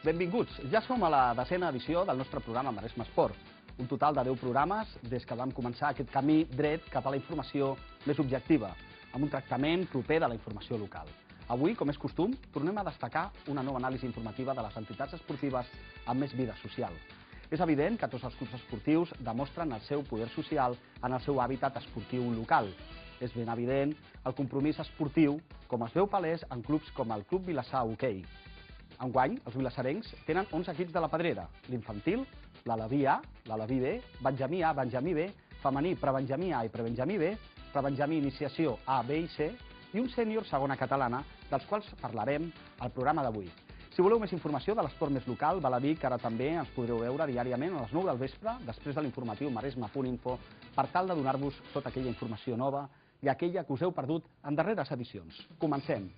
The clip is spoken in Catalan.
Benvinguts. Ja som a la 10a edició del nostre programa Maresme Esport. Un total de 10 programes des que vam començar aquest camí dret cap a la informació més objectiva, amb un tractament proper de la informació local. Avui, com és costum, tornem a destacar una nova anàlisi informativa de les entitats esportives amb més vida social. És evident que tots els clubs esportius demostren el seu poder social en el seu hàbitat esportiu local. És ben evident el compromís esportiu, com es veu palès en clubs com el Club Vilassar Hoquei. Enguany, els vilassarencs tenen 11 equips de la Pedrera, l'infantil, l'Aleví A, l'Aleví B, Benjamí A, Benjamí B, femení, prebenjamí A i prebenjamí B, prebenjamí iniciació A, B i C, i un sènior segona catalana, dels quals parlarem al programa d'avui. Si voleu més informació de l'esport més local, val a dir que ara també ens podreu veure diàriament a les 9 del vespre, després de l'informatiu maresme.info, per tal de donar-vos tota aquella informació nova i aquella que us heu perdut en darreres edicions. Comencem!